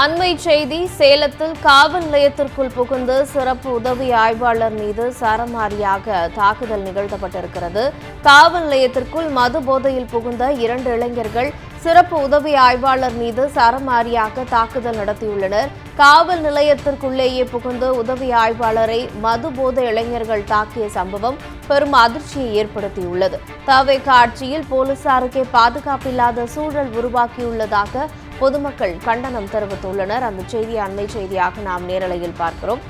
அண்மை செய்தி சேலத்தில் காவல் நிலையத்திற்குள் புகுந்து சிறப்பு உதவி ஆய்வாளர் மீது சரமாரியாக தாக்குதல் நிகழ்த்தப்பட்டிருக்கிறது. காவல் நிலையத்திற்குள் மது போதையில் புகுந்த 2 இளைஞர்கள் சிறப்பு உதவி ஆய்வாளர் மீது சரமாரியாக தாக்குதல் நடத்தியுள்ளனர். காவல் நிலையத்திற்குள்ளேயே புகுந்து உதவி ஆய்வாளரை மது போதை இளைஞர்கள் தாக்கிய சம்பவம் பெரும் அதிர்ச்சியை ஏற்படுத்தியுள்ளது. தவேக ஆட்சியில் போலீசாருக்கே பாதுகாப்பில்லாத சூழல் உருவாக்கியுள்ளதாக பொதுமக்கள் கண்டனம் தெரிவித்துள்ளனர். அந்த செய்தி அண்மை செய்தியாக நாம் நேரலையில் பார்க்கிறோம்.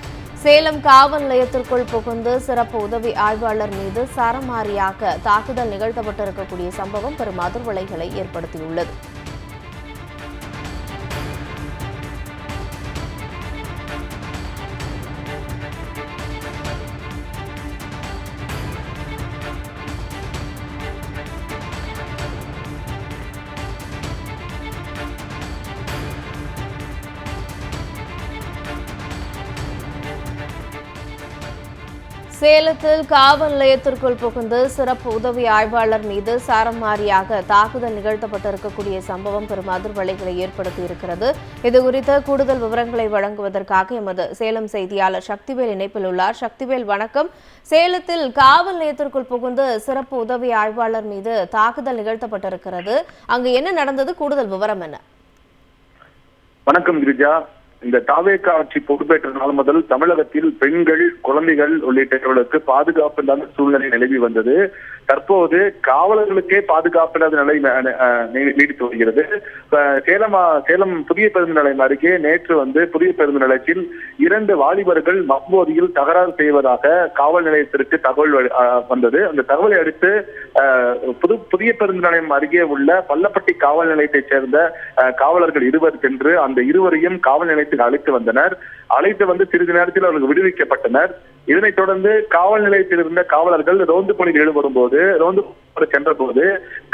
சேலம் காவல் நிலையத்திற்குள் புகுந்து சிறப்பு உதவி ஆய்வாளர் மீது சரமாரியாக தாக்குதல் நிகழ்த்தப்பட்டிருக்கக்கூடிய சம்பவம் பெரும் அதிர்வலைகளை ஏற்படுத்தியுள்ளது. சேலத்தில் காவல் நிலையத்திற்குள் புகுந்து சிறப்பு உதவி ஆய்வாளர் மீது சரமாரியாக தாக்குதல் நிகழ்த்தப்பட்டிருக்கக்கூடிய சம்பவம் பெரும் அதிர்வலைகளை ஏற்படுத்தியிருக்கிறது. இதுகுறித்த கூடுதல் விவரங்களை வழங்குவதற்காக எமது சேலம் செய்தியாளர் சக்திவேல் இணைப்பில் உள்ளார். சக்திவேல், வணக்கம். சேலத்தில் காவல் நிலையத்திற்குள் புகுந்து சிறப்பு உதவி ஆய்வாளர் மீது தாக்குதல் நிகழ்த்தப்பட்டிருக்கிறது. அங்கு என்ன நடந்தது? கூடுதல் விவரம் என்ன? வணக்கம் கிரிஜா. இந்த தவேக ஆட்சி பொறுப்பேற்ற நாள் முதல் தமிழகத்தில் பெண்கள், குழந்தைகள் உள்ளிட்டவர்களுக்கு பாதுகாப்பு இல்லாத சூழ்நிலை நிலவி வந்தது. தற்போது காவலர்களுக்கே பாதுகாப்பு இல்லாத நிலை நீடித்து வருகிறது. சேலம் புதிய பேருந்து நிலையம் அருகே நேற்று புதிய பேருந்து நிலையத்தில் 2 வாலிபர்கள் மதுபோதையில் தகராறு செய்வதாக காவல் நிலையத்திற்கு தகவல் வந்தது. அந்த தகவலை அடுத்து புதிய பேருந்து நிலையம் அருகே உள்ள பள்ளப்பட்டி காவல் நிலையத்தைச் சேர்ந்த காவலர்கள் 2 சென்று அந்த 2வரையும் காவல் நிலையத்தில் அழைத்து வந்தனர். அழைத்து வந்து சிறிது நேரத்தில் அவர்கள் விடுவிக்கப்பட்டனர். இதனைத் தொடர்ந்து காவல் நிலையத்தில் இருந்த காவலர்கள் ரோந்து பணியில் ஈடுபடும் சென்ற போது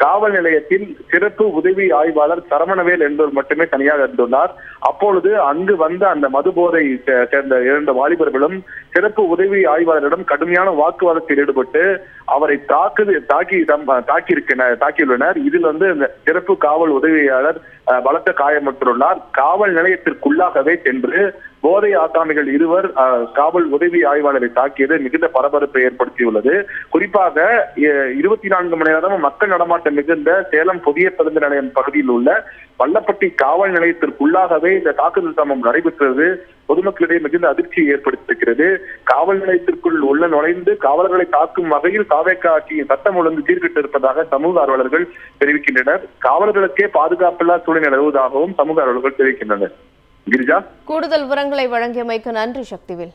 காவல் நிலையத்தில் சிறப்பு உதவி ஆய்வாளர் சரவணவேல் என்பவர் மட்டுமே தனியாக இருந்துள்ளார். அப்பொழுது அங்கு வந்த அந்த மதுபோதை சேர்ந்த 2 வாலிபர்களும் சிறப்பு உதவி ஆய்வாளரிடம் கடுமையான வாக்குவாதத்தில் ஈடுபட்டு அவரை தாக்கியுள்ளனர். இதில் சிறப்பு காவல் உதவியாளர் பலத்த காயமுற்றுள்ளார். காவல் நிலையத்திற்குள்ளாகவே சென்று போதை ஆசாமிகள் 2 காவல் உதவி ஆய்வாளரை தாக்கியது மிகுந்த பரபரப்பை ஏற்படுத்தியுள்ளது. குறிப்பாக 24 மணி நேரம் மக்கள் நடமாட்டம் மிகுந்த சேலம் புதிய பேருந்து நிலையம் பகுதியில் உள்ள பள்ளப்பட்டி காவல் நிலையத்திற்குள்ளாகவே இந்த தாக்குதல் சம்பவம் நடைபெற்றது பொதுமக்களிடையே மிகுந்த அதிர்ச்சியை ஏற்படுத்தியிருக்கிறது. காவல் நிலையத்திற்குள் உள்ள நுழைந்து காவலர்களை தாக்கும் வகையில் தவேக ஆட்சியின் சட்டம் ஒழுங்கு சீர்கிட்டு இருப்பதாக சமூக ஆர்வலர்கள் தெரிவிக்கின்றனர். காவலர்களுக்கே பாதுகாப்பில்லா சூழ்நிலை நிலவுவதாகவும் சமூக ஆர்வலர்கள் தெரிவிக்கின்றனர். கிரிஜா, கூடுதல் விவரங்களை வழங்கியமைக்கு நன்றி சக்திவேல்.